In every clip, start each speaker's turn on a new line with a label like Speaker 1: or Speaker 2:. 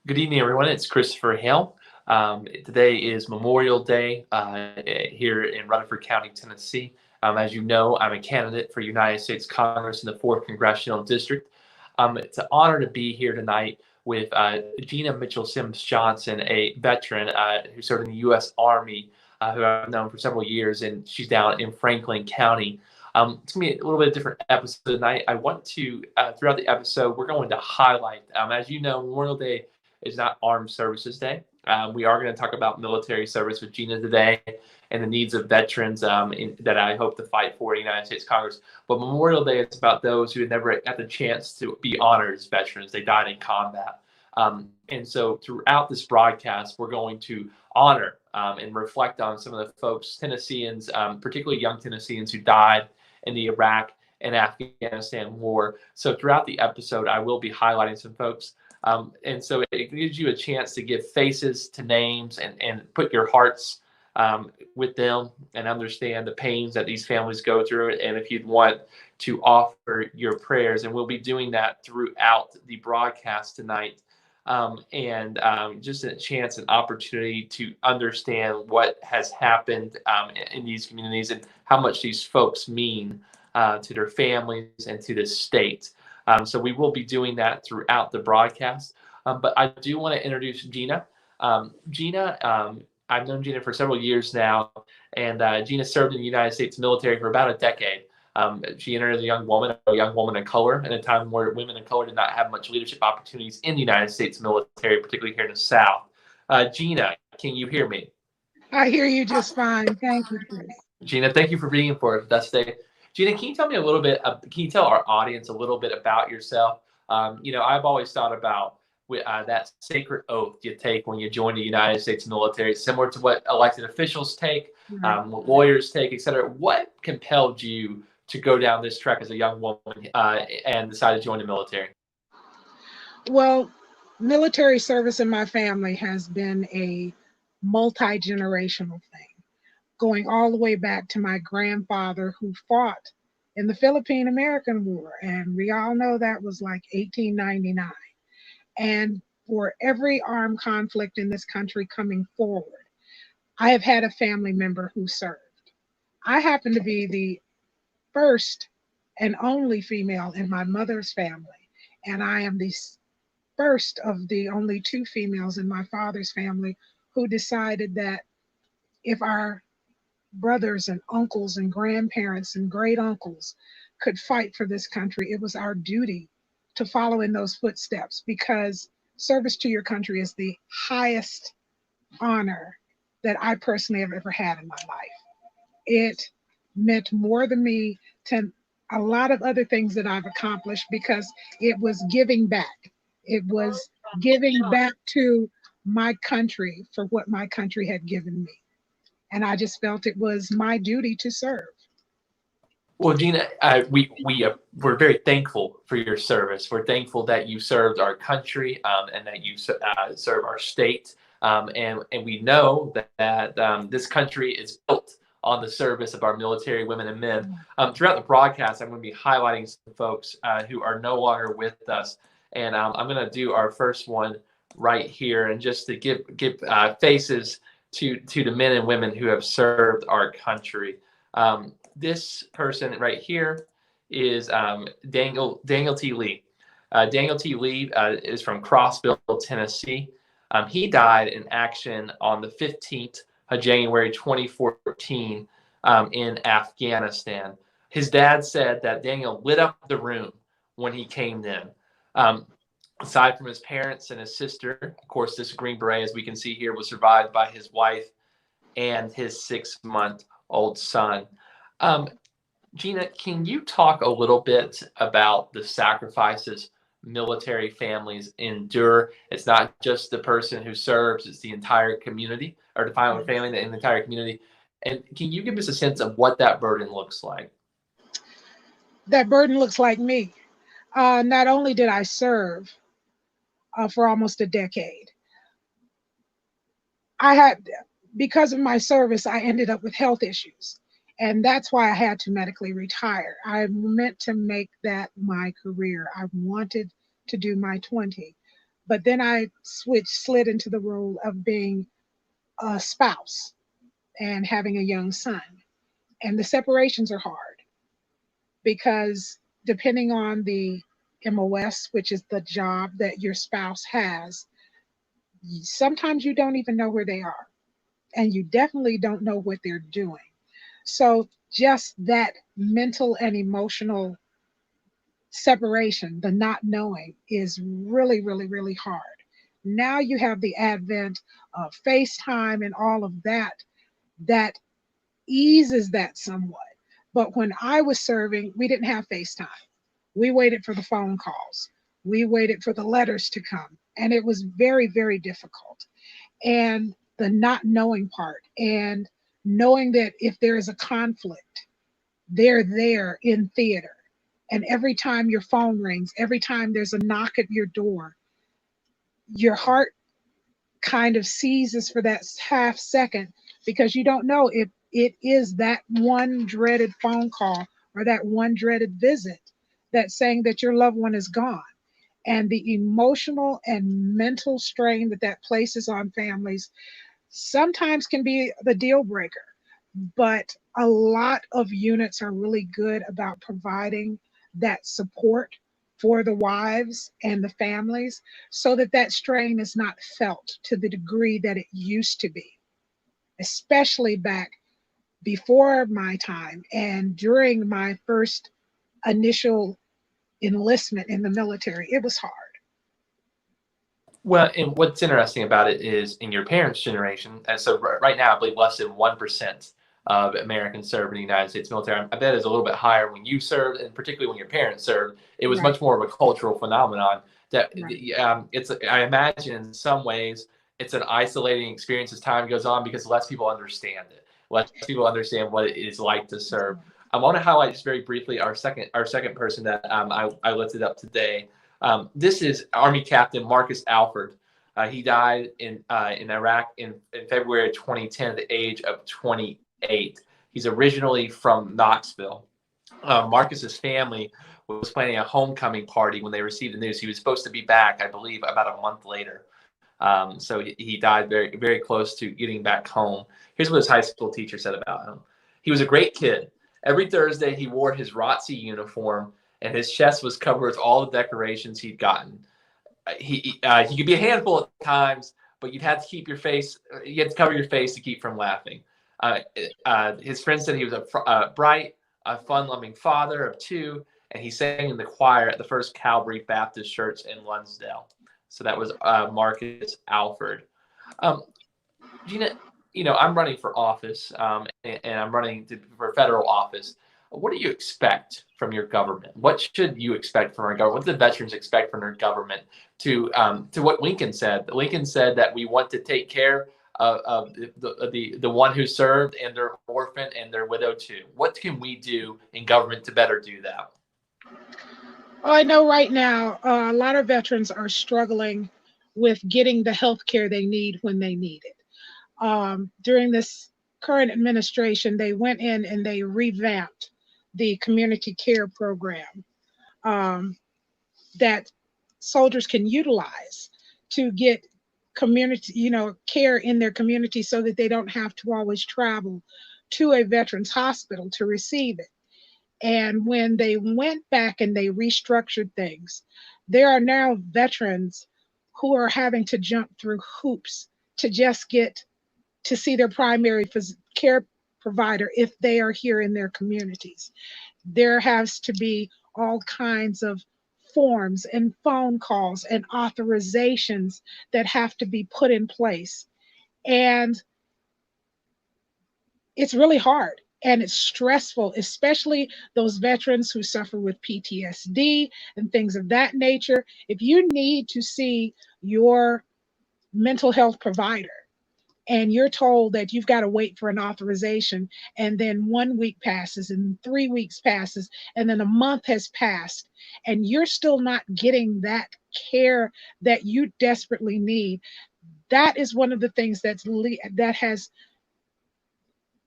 Speaker 1: Good evening, everyone. It's Christopher Hale. Today is Memorial Day here in Rutherford County, Tennessee. As you know, I'm a candidate for United States Congress in the 4th Congressional District. It's an honor to be here tonight with Gina Mitchell Sims-Johnson, a veteran who served in the U.S. Army, who I've known for several years, and she's down in Franklin County. It's going to be a little bit different episode tonight. I want to, throughout the episode, we're going to highlight, as you know, Memorial Day is not Armed Services Day. We are going to talk about military service with Gina today and the needs of veterans that I hope to fight for in the United States Congress. But Memorial Day is about those who never had the chance to be honored as veterans. They died in combat. And so throughout this broadcast, we're going to honor and reflect on some of the folks, Tennesseans, particularly young Tennesseans who died in the Iraq and Afghanistan war. So throughout the episode, I will be highlighting some folks. And so it gives you a chance to give faces to names and put your hearts with them and understand the pains that these families go through. And if you'd want to offer your prayers, and we'll be doing that throughout the broadcast tonight. Just a chance and opportunity to understand what has happened in these communities and how much these folks mean to their families and to the state. So we will be doing that throughout the broadcast. But I do want to introduce Gina. I've known Gina for several years now, and Gina served in the United States military for about a decade. She entered as a young woman of color, at a time where women of color did not have much leadership opportunities in the United States military, particularly here in the South. Gina, can you hear me?
Speaker 2: I hear you just fine. Thank you, Chris.
Speaker 1: Gina, thank you for being for us today. Gina, can you tell me a little bit, can you tell our audience a little bit about yourself? I've always thought about that sacred oath you take when you join the United States military, similar to what elected officials take, what lawyers take, et cetera. What compelled you to go down this track as a young woman and decide to join the military?
Speaker 2: Well, military service in my family has been a multi-generational thing, going all the way back to my grandfather who fought in the Philippine-American War. And we all know that was like 1899. And for every armed conflict in this country coming forward, I have had a family member who served. I happen to be the first and only female in my mother's family, and I am the first of the only two females in my father's family who decided that if our brothers and uncles and grandparents and great uncles could fight for this country, it was our duty to follow in those footsteps, because service to your country is the highest honor that I personally have ever had in my life. It meant more than me to a lot of other things that I've accomplished, because it was giving back. It was giving back to my country for what my country had given me. And I just felt it was my duty to serve.
Speaker 1: Well, Gina, we're very thankful for your service. We're thankful that you served our country and that you serve our state. And we know that this country is built on the service of our military women and men. Throughout the broadcast, I'm going to be highlighting some folks who are no longer with us. And I'm going to do our first one right here, and just to give faces to the men and women who have served our country. This person right here is Daniel T. Lee. Daniel T. Lee is from Crossville, Tennessee. He died in action on the 15th of January 2014 in Afghanistan. His dad said that Daniel lit up the room when he came in. Aside from his parents and his sister, of course, this Green Beret, as we can see here, was survived by his wife and his 6-month-old son. Gina, can you talk a little bit about the sacrifices military families endure? It's not just the person who serves, it's the entire community, or the final family and the entire community. And can you give us a sense of what that burden looks like?
Speaker 2: That burden looks like me. Not only did I serve for almost a decade, because of my service, I ended up with health issues. And that's why I had to medically retire. I meant to make that my career. I wanted to do my 20. But then I slid into the role of being a spouse and having a young son. And the separations are hard because depending on the MOS, which is the job that your spouse has, sometimes you don't even know where they are. And you definitely don't know what they're doing. So just that mental and emotional separation, the not knowing, is really, really, really hard. Now you have the advent of FaceTime and all of that, that eases that somewhat. But when I was serving, we didn't have FaceTime. We waited for the phone calls. We waited for the letters to come. And it was very, very difficult. And the not knowing part, and knowing that if there is a conflict, they're there in theater. And every time your phone rings, every time there's a knock at your door, your heart kind of seizes for that half second, because you don't know if it is that one dreaded phone call or that one dreaded visit that's saying that your loved one is gone. And the emotional and mental strain that that places on families sometimes can be the deal breaker. But a lot of units are really good about providing that support for the wives and the families, so that that strain is not felt to the degree that it used to be, especially back before my time and during my first initial enlistment in the military. It was hard.
Speaker 1: Well, and what's interesting about it is in your parents' generation, and so right now, I believe less than 1% of Americans serve in the United States military. I bet it's a little bit higher when you served, and particularly when your parents served. It was
Speaker 2: Right,
Speaker 1: much more of a cultural phenomenon that
Speaker 2: right.
Speaker 1: it's. I imagine in some ways it's an isolating experience as time goes on because less people understand it. Less people understand what it is like to serve. I want to highlight just very briefly our second person that I lifted up today. This is Army Captain Marcus Alford. He died in Iraq in February of 2010 at the age of 28. He's originally from Knoxville. Marcus's family was planning a homecoming party when they received the news. He was supposed to be back, I believe, about a month later. So he died very, very close to getting back home. Here's what his high school teacher said about him. He was a great kid. Every Thursday, he wore his ROTC uniform, and his chest was covered with all the decorations he'd gotten. He could be a handful at times, but you'd have to keep your face. You had to cover your face to keep from laughing. His friends said he was a bright, fun-loving father of two, and he sang in the choir at the First Calvary Baptist Church in Lunsdale. So that was Marcus Alford. Um, Gina, I'm running for office, and I'm running for federal office. What do you expect from your government? What should you expect from our government? What do the veterans expect from their government? To what Lincoln said. Lincoln said that we want to take care of the one who served and their orphan and their widow too. What can we do in government to better do that?
Speaker 2: Oh, I know right now a lot of veterans are struggling with getting the health care they need when they need it. During this current administration, they went in and they revamped the community care program, um, that soldiers can utilize to get community, care in their community, so that they don't have to always travel to a veterans hospital to receive it. And when they went back and they restructured things, there are now veterans who are having to jump through hoops to just get to see their primary care provider if they are here in their communities. There has to be all kinds of forms and phone calls and authorizations that have to be put in place. And it's really hard and it's stressful, especially those veterans who suffer with PTSD and things of that nature. If you need to see your mental health provider and you're told that you've got to wait for an authorization, and then 1 week passes and 3 weeks passes and then a month has passed, and you're still not getting that care that you desperately need, that is one of the things that has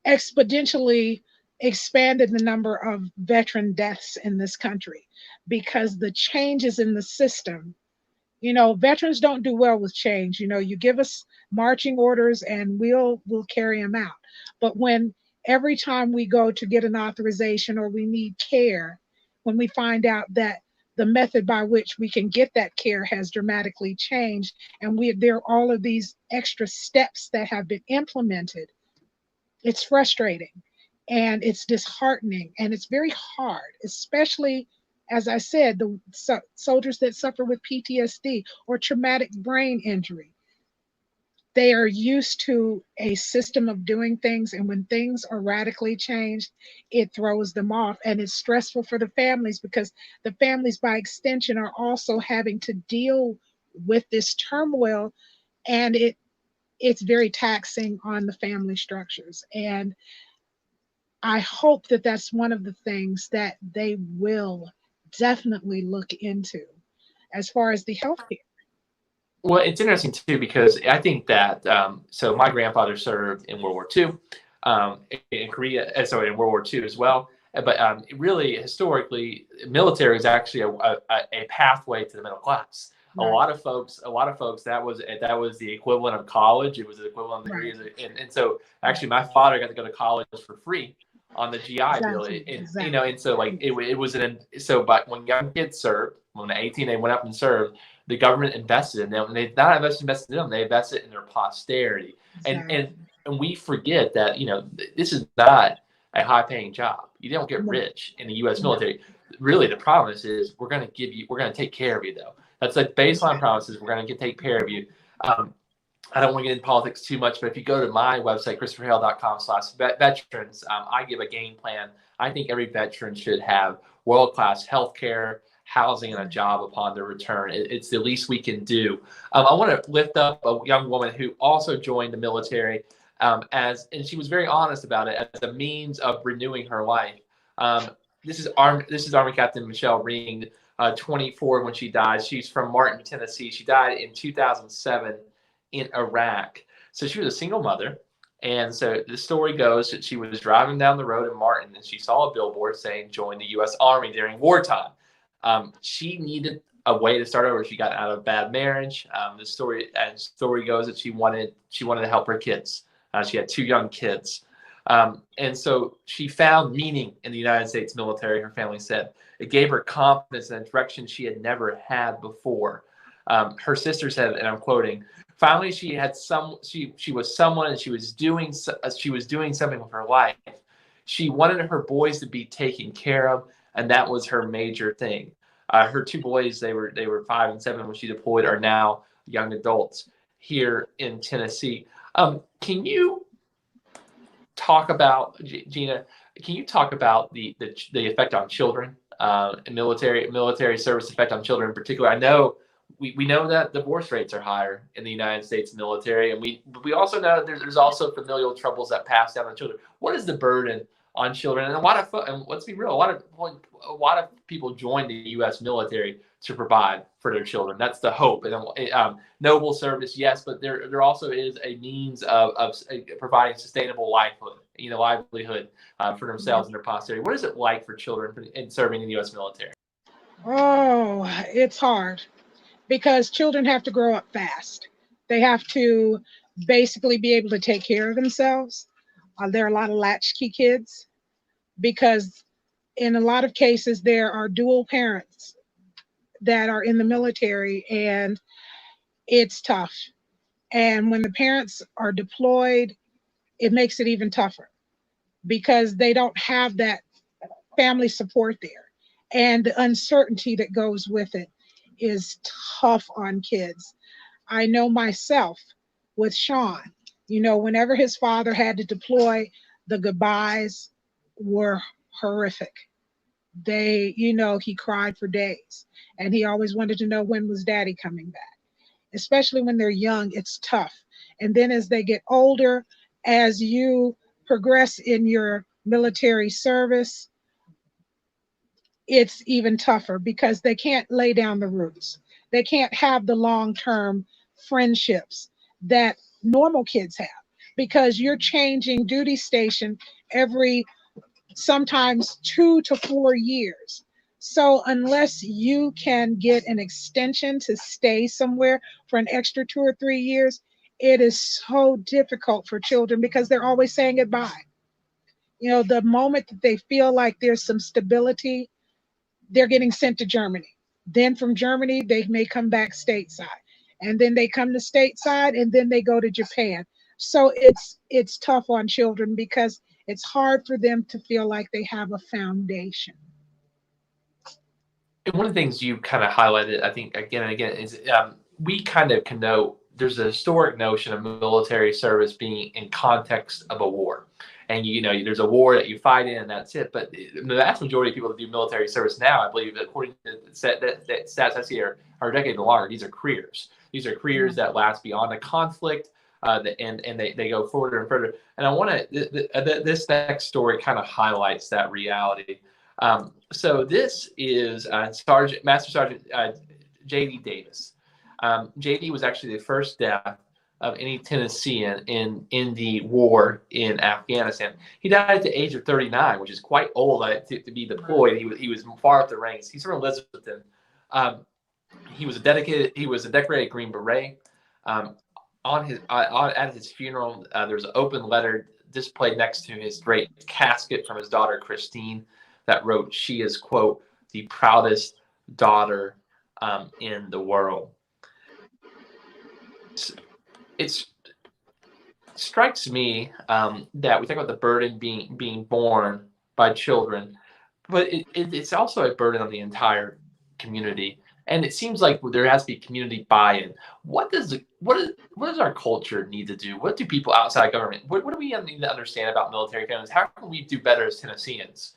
Speaker 2: exponentially expanded the number of veteran deaths in this country, because the changes in the system Veterans don't do well with change. You give us marching orders and we'll carry them out. But when every time we go to get an authorization or we need care, when we find out that the method by which we can get that care has dramatically changed, and there are all of these extra steps that have been implemented, it's frustrating and it's disheartening and it's very hard, especially, as I said, the soldiers that suffer with PTSD or traumatic brain injury. They are used to a system of doing things, and when things are radically changed, it throws them off. And it's stressful for the families because the families, by extension, are also having to deal with this turmoil, and it's very taxing on the family structures. And I hope that that's one of the things that they will definitely look into as far as the healthcare.
Speaker 1: Well, it's interesting too because I think that so my grandfather served in World War II, in Korea, sorry, in World War II as well. But really, historically, military is actually a pathway to the middle class.
Speaker 2: Right.
Speaker 1: A lot of folks, that was the equivalent of college. It was the equivalent of
Speaker 2: Right.
Speaker 1: degrees, and so actually, my father got to go to college for free on the GI Bill,
Speaker 2: Exactly.
Speaker 1: and
Speaker 2: Exactly.
Speaker 1: and so like it was but when young kids served, when they're 18, they went up and served. The government invested in them, and they not invested in them; they invested in their posterity. And
Speaker 2: Exactly.
Speaker 1: and and we forget that this is not a high-paying job. You don't get
Speaker 2: No,
Speaker 1: rich in the U.S.
Speaker 2: no,
Speaker 1: military. Really, the promise is we're going to take care of you, though. That's like baseline
Speaker 2: exactly.
Speaker 1: promises. We're going to take care of you. Um, I don't want to get into politics too much, but if you go to my website, christopherhale.com/veterans, I give a game plan. I think every veteran should have world-class health care, housing, and a job upon their return. It's the least we can do. I want to lift up a young woman who also joined the military, and she was very honest about it as a means of renewing her life. This is Army Captain Michelle Ring, 24 when she died. She's from Martin, Tennessee. She died in 2007 in Iraq. So she was a single mother. And so the story goes that she was driving down the road in Martin and she saw a billboard saying, "Join the U.S. Army during wartime." She needed a way to start over. She got out of a bad marriage. The story goes that she wanted to help her kids. She had two young kids. And so she found meaning in the United States military, her family said. It gave her confidence in a direction she had never had before. Her sister said, and I'm quoting, finally she was someone and she was doing something with her life. She wanted her boys to be taken care of, and that was her major thing. Her two boys, they were 5 and 7 when she deployed, are now young adults here in Tennessee. Can you talk about, Gina? Can you talk about the effect on children, and military service effect on children in particular? I know we know that divorce rates are higher in the United States military, and we also know there's also familial troubles that pass down to children. What is the burden on children? And and let's be real, a lot of people join the U.S. military to provide for their children. That's the hope. And noble service, yes, but there also is a means of providing sustainable livelihood for themselves and their posterity. What is it like for children in serving in the U.S. military?
Speaker 2: Oh, it's hard because children have to grow up fast. They have to basically be able to take care of themselves. There are a lot of latchkey kids because, in a lot of cases, there are dual parents that are in the military, and it's tough. And when the parents are deployed, it makes it even tougher because they don't have that family support there. And the uncertainty that goes with it is tough on kids. I know myself with Sean, whenever his father had to deploy, the goodbyes were horrific. He cried for days and he always wanted to know when was daddy coming back. Especially when they're young, it's tough. And then as they get older, as you progress in your military service, it's even tougher because they can't lay down the roots. They can't have the long-term friendships that normal kids have because you're changing duty station every sometimes 2 to 4 years. So unless you can get an extension to stay somewhere for an extra 2 or 3 years, it is so difficult for children because they're always saying goodbye. The moment that they feel like there's some stability, they're getting sent to Germany. Then from Germany, they may come back stateside. And then they come to stateside and then they go to Japan. So it's tough on children because it's hard for them to feel like they have a foundation.
Speaker 1: And one of the things you kind of highlighted, I think, again and again, is we kind of connote there's a historic notion of military service being in context of a war. And there's a war that you fight in, and that's it. But the vast majority of people that do military service now, I believe, according to that stats I see, are a decade or longer. These are careers. These are careers that last beyond a conflict, and they go further and further. And I want to this next story kind of highlights that reality. So this is Master Sergeant J.D. Davis. J.D. was actually the first death of any Tennessean in the war in Afghanistan. He died at the age of 39, which is quite old to be deployed. He was far up the ranks. He's from Elizabethton. He was a decorated Green Beret. At his funeral, there was an open letter displayed next to his great casket from his daughter Christine that wrote, "She is, quote, the proudest daughter in the world." It strikes me that we talk about the burden being borne by children, but it's also a burden on the entire community. And it seems like there has to be community buy-in. What does our culture need to do? What do people outside government? What do we need to understand about military families? How can we do better as Tennesseans,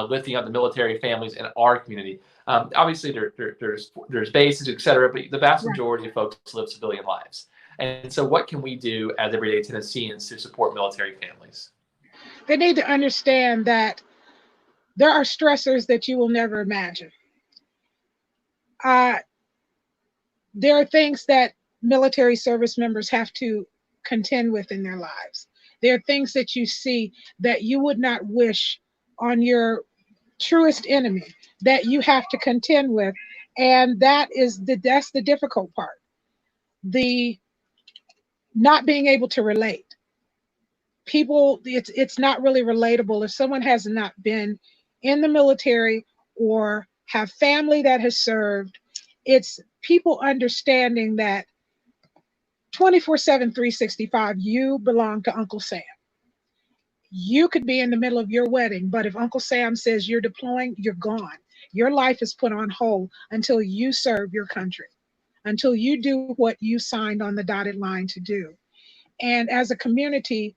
Speaker 1: lifting up the military families in our community? Obviously, there's bases, et cetera, but the vast majority of folks live civilian lives. And so what can we do as everyday Tennesseans to support military families?
Speaker 2: They need to understand that there are stressors that you will never imagine. There are things that military service members have to contend with in their lives. There are things that you see that you would not wish on your truest enemy that you have to contend with. And that's the difficult part. The not being able to relate. People, it's not really relatable if someone has not been in the military or have family that has served. It's people understanding that 24/7, 365, you belong to Uncle Sam. You could be in the middle of your wedding, but if Uncle Sam says you're deploying, you're gone. Your life is put on hold until you serve your country, until you do what you signed on the dotted line to do. And as a community,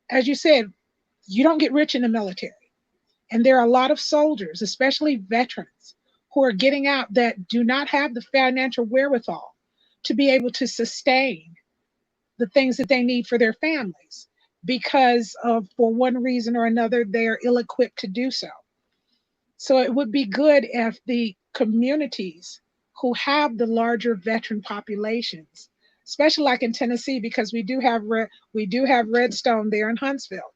Speaker 2: as you said, you don't get rich in the military. And there are a lot of soldiers, especially veterans, who are getting out that do not have the financial wherewithal to be able to sustain the things that they need for their families because of, for one reason or another, they're ill-equipped to do so. So it would be good if the communities who have the larger veteran populations, especially like in Tennessee, because we do have Redstone there in Huntsville,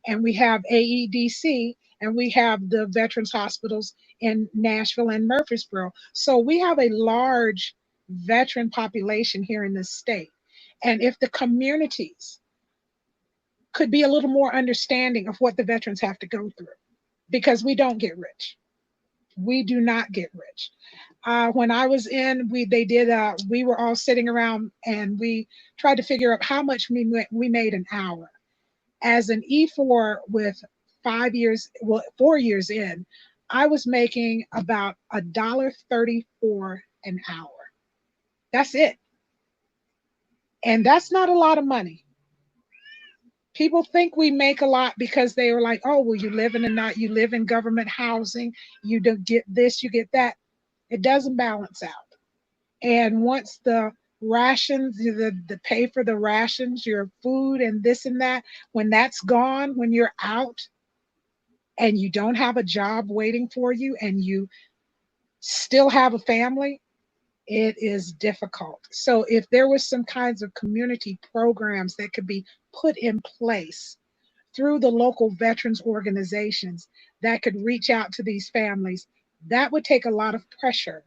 Speaker 2: and we have AEDC, and we have the veterans hospitals in Nashville and Murfreesboro. So we have a large veteran population here in this state. And if the communities could be a little more understanding of what the veterans have to go through, because we don't get rich. We do not get rich. When I was in, we were all sitting around and we tried to figure out how much we made an hour. As an E4 with 4 years in, I was making about $1.34 an hour. That's it. And that's not a lot of money. People think we make a lot because they were like, oh, well, you live in government housing, you don't get this, you get that. It doesn't balance out. And once the rations, the pay for the rations, your food and this and that, when that's gone, when you're out and you don't have a job waiting for you and you still have a family, it is difficult. So if there was some kinds of community programs that could be put in place through the local veterans organizations that could reach out to these families, that would take a lot of pressure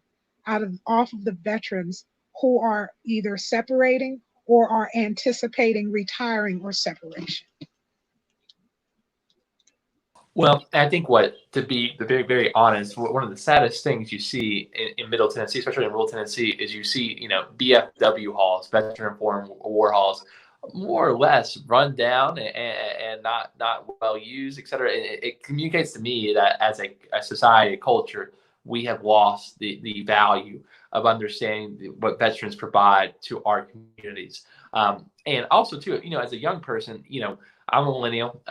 Speaker 2: off of the veterans who are either separating or are anticipating retiring or separation.
Speaker 1: Well, I think to be very, very honest, one of the saddest things you see in Middle Tennessee, especially in rural Tennessee, is you see, BFW halls, veteran informed war halls, more or less run down and not well used, et cetera. It communicates to me that as a society, a culture, we have lost the value of understanding what veterans provide to our communities. And also, too, as a young person, I'm a millennial.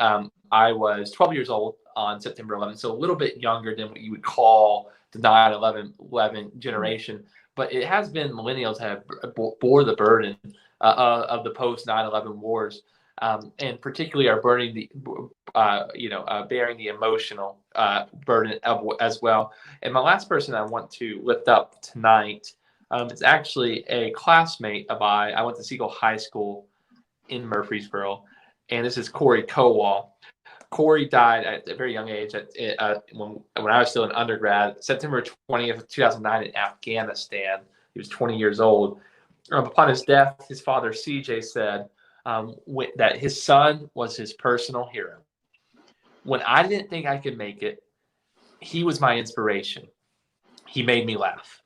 Speaker 1: I was 12 years old on September 11th, so a little bit younger than what you would call the 9/11 generation. But it has been millennials have bore the burden of the post 9/11 wars, and particularly are bearing the emotional burden as well. And my last person I want to lift up tonight is actually a classmate of mine. I went to Siegel High School in Murfreesboro, and this is Corey Kowal. Corey died at a very young age when I was still an undergrad, September 20th, 2009 in Afghanistan. He was 20 years old. Upon his death, his father, CJ, said that his son was his personal hero. When I didn't think I could make it, he was my inspiration. He made me laugh.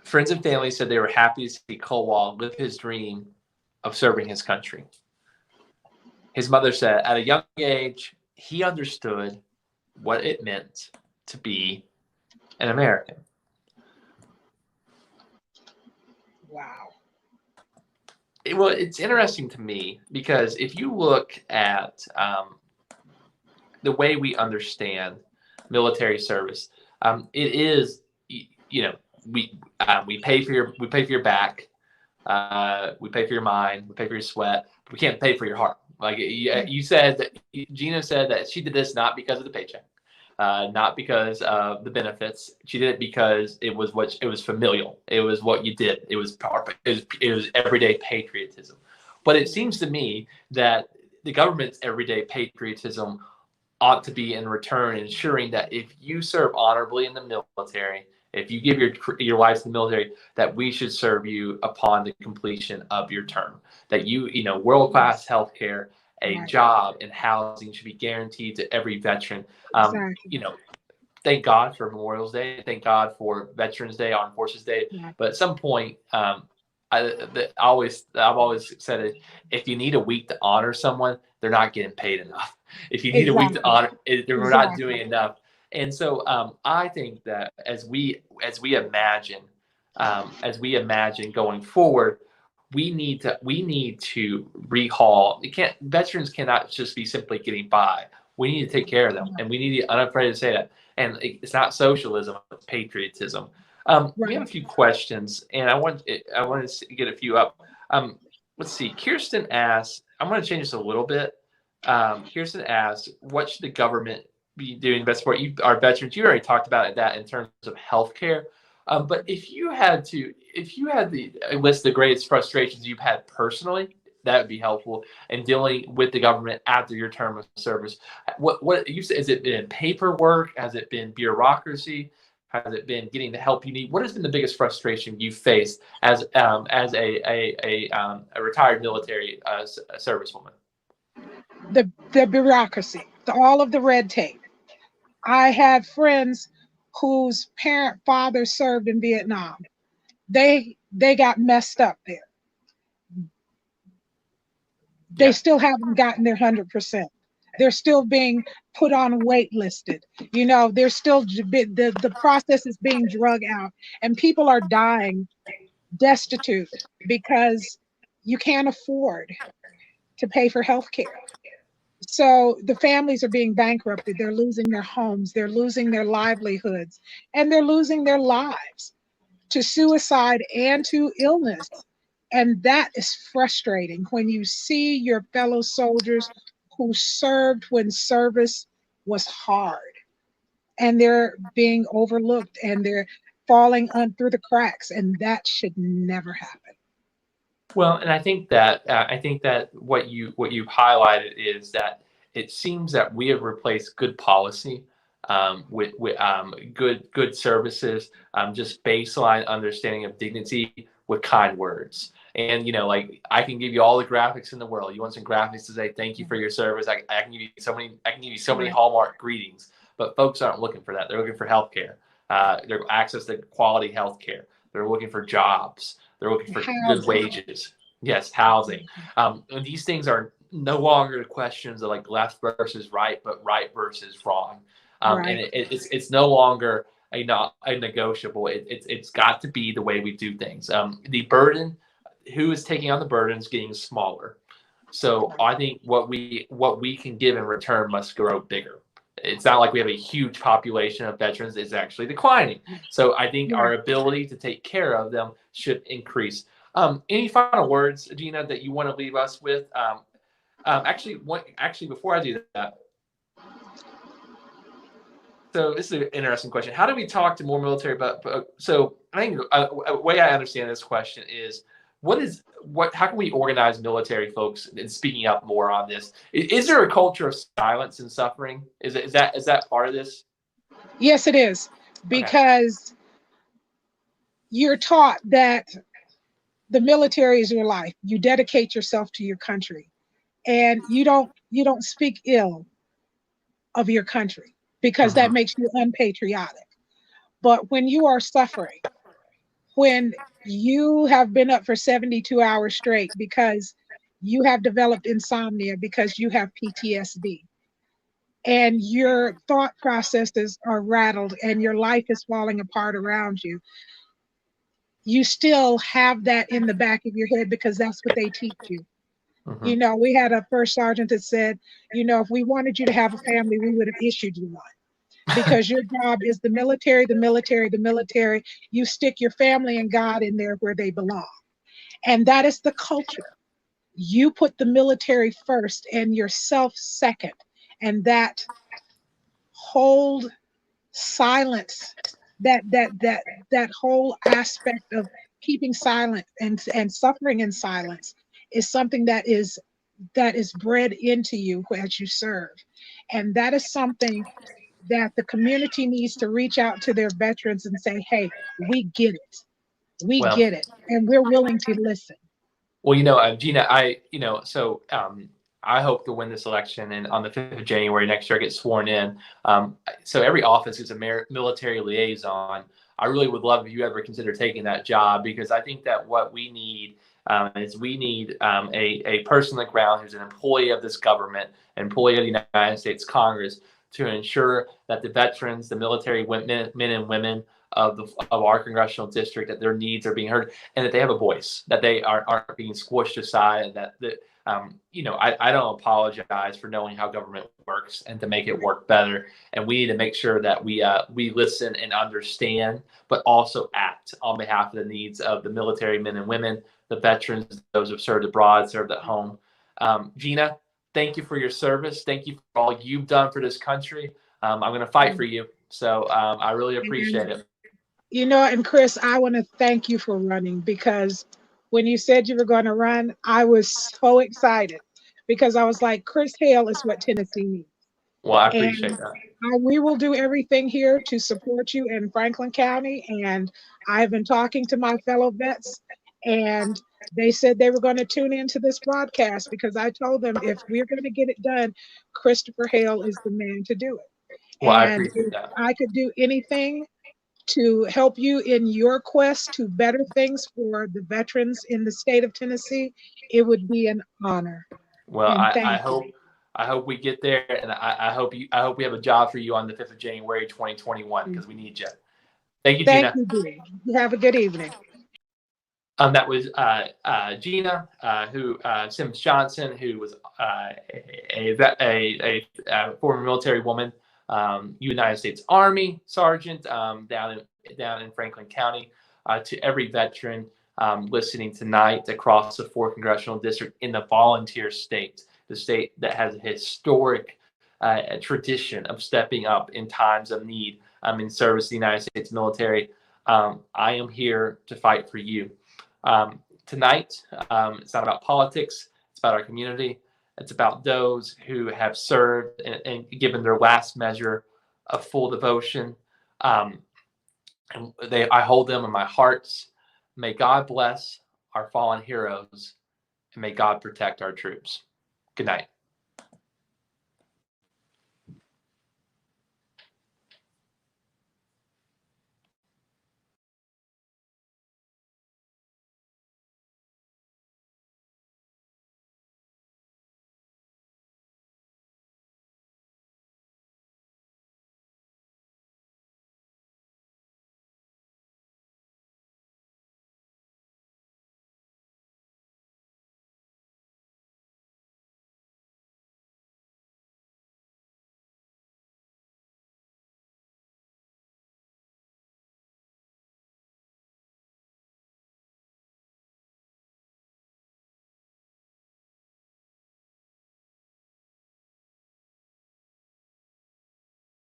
Speaker 1: Friends and family said they were happy to see Kowal live his dream of serving his country. His mother said at a young age, he understood what it meant to be an American.
Speaker 2: Wow.
Speaker 1: It's interesting to me because if you look at the way we understand military service, it is, we pay for your back, we pay for your mind, we pay for your sweat, but we can't pay for your heart. Like you said, that Gina said that she did this not because of the paycheck, not because of the benefits. She did it because it was familial. It was what you did. It was everyday patriotism. But it seems to me that the government's everyday patriotism ought to be in return ensuring that if you serve honorably in the military, if you give your life to the military, that we should serve you upon the completion of your term. That world-class healthcare, a job, and housing should be guaranteed to every veteran.
Speaker 2: Exactly.
Speaker 1: Thank God for Memorial Day. Thank God for Veterans Day, Armed Forces Day.
Speaker 2: Yeah.
Speaker 1: But at some point, I've always said it: if you need a week to honor someone, they're not getting paid enough. If you need a week to honor, they're not doing enough. And so I think that as we imagine going forward, we need to rehaul. Veterans cannot just be simply getting by. We need to take care of them, and we need to be unafraid to say that. And it's not socialism; it's patriotism. We have a few questions, and I want to get a few up. Let's see. Kirsten asks. I'm going to change this a little bit. Kirsten asks, "What should the government be doing best for our veterans?" You already talked about that in terms of healthcare. But if you had the list the greatest frustrations you've had personally, that would be helpful in dealing with the government after your term of service. What you said? Has it been paperwork? Has it been bureaucracy? Has it been getting the help you need? What has been the biggest frustration you faced as a retired military servicewoman?
Speaker 2: The bureaucracy, all of the red tape. I had friends whose father served in Vietnam. They got messed up there. They still haven't gotten their 100%. They're still being put on waitlisted. They're still the process is being drug out, and people are dying destitute because you can't afford to pay for health care. So the families are being bankrupted. They're losing their homes. They're losing their livelihoods, and they're losing their lives to suicide and to illness. And that is frustrating when you see your fellow soldiers who served when service was hard, and they're being overlooked and they're falling through the cracks, and that should never happen.
Speaker 1: Well, and I think that what you've highlighted is that it seems that we have replaced good policy with good services, just baseline understanding of dignity with kind words. And like I can give you all the graphics in the world. You want some graphics to say thank you for your service? I can give you so many. I can give you so many
Speaker 2: Right.
Speaker 1: Hallmark greetings. But folks aren't looking for that. They're looking for healthcare. Their access to quality healthcare. They're looking for jobs. They're looking for good
Speaker 2: Housing.
Speaker 1: wages. Yes, housing. And these things are no longer questions of like left versus right, but right versus wrong. And
Speaker 2: Right.
Speaker 1: it's no longer a negotiable. It's got to be the way we do things. The burden, who is taking on the burden, is getting smaller. So I think what we can give in return must grow bigger. It's not like we have a huge population of veterans; it's actually declining. So I think our
Speaker 2: Right.
Speaker 1: ability to take care of them should increase. Any final words, Gina, that you want to leave us with? Actually, before I do that, so this is an interesting question. How do we talk to more military? So I think a way I understand this question is, how can we organize military folks in speaking up more on this? Is there a culture of silence and suffering? Is that part of this?
Speaker 2: Yes, it is,
Speaker 1: Okay.
Speaker 2: because you're taught that the military is your life. You dedicate yourself to your country, and you don't speak ill of your country because that
Speaker 1: Hmm.
Speaker 2: makes you unpatriotic. But when you are suffering, when you have been up for 72 hours straight because you have developed insomnia because you have PTSD, and your thought processes are rattled and your life is falling apart around you, you still have that in the back of your head because that's what they teach you.
Speaker 1: Hmm.
Speaker 2: We had a first sergeant that said, if we wanted you to have a family, we would have issued you one, because your job is the military, the military, the military. You stick your family and God in there where they belong. And that is the culture. You put the military first and yourself second. And that whole silence, that whole aspect of keeping silent and suffering in silence, is something that is bred into you as you serve. And that is something that the community needs to reach out to their veterans and say, hey, we get it. We
Speaker 1: Well,
Speaker 2: get it. And we're willing to listen.
Speaker 1: Well, Gina, I hope to win this election, and on the 5th of January next year, I get sworn in. So every office is a military liaison. I really would love if you ever consider taking that job, because I think that what we need is we need a person on the ground who's an employee of this government, an employee of the United States Congress, to ensure that the veterans, the military men and women of our congressional district, that their needs are being heard, and that they have a voice, that they aren't being squished aside, and I don't apologize for knowing how government works and to make it work better. And we need to make sure that we listen and understand, but also act on behalf of the needs of the military men and women, the veterans, those who've served abroad, served at home. Gina, thank you for your service. Thank you for all you've done for this country. I'm going to fight for you. So I really appreciate
Speaker 2: And
Speaker 1: it.
Speaker 2: and Chris, I want to thank you for running, because when you said you were going to run, I was so excited, because I was like, Chris Hale is what Tennessee needs.
Speaker 1: Well, I appreciate
Speaker 2: And
Speaker 1: that.
Speaker 2: we will do everything here to support you in Franklin County. And I've been talking to my fellow vets, and they said they were going to tune into this broadcast, because I told them if we're going to get it done, Christopher Hale is the man to do it.
Speaker 1: Well, I
Speaker 2: And
Speaker 1: appreciate
Speaker 2: if
Speaker 1: that.
Speaker 2: I could do anything to help you in your quest to better things for the veterans in the state of Tennessee, it would be an honor.
Speaker 1: Well,
Speaker 2: And
Speaker 1: I
Speaker 2: thank you.
Speaker 1: hope we get there, and I hope we have a job for you on the 5th of January 2021, because we need you. Thank you,
Speaker 2: Thank
Speaker 1: Gina.
Speaker 2: you, dear. You have a good evening.
Speaker 1: That was Gina, who Sims-Johnson, who was a former military woman, United States Army sergeant, down in Franklin County. To every veteran listening tonight across the 4th congressional district in the volunteer state, the state that has a historic tradition of stepping up in times of need in service to the United States military. I am here to fight for you. tonight, it's not about politics. It's about our community. It's about those who have served and given their last measure of full devotion. Um, and I hold them in my hearts. May God bless our fallen heroes, and may God protect our troops. Good night.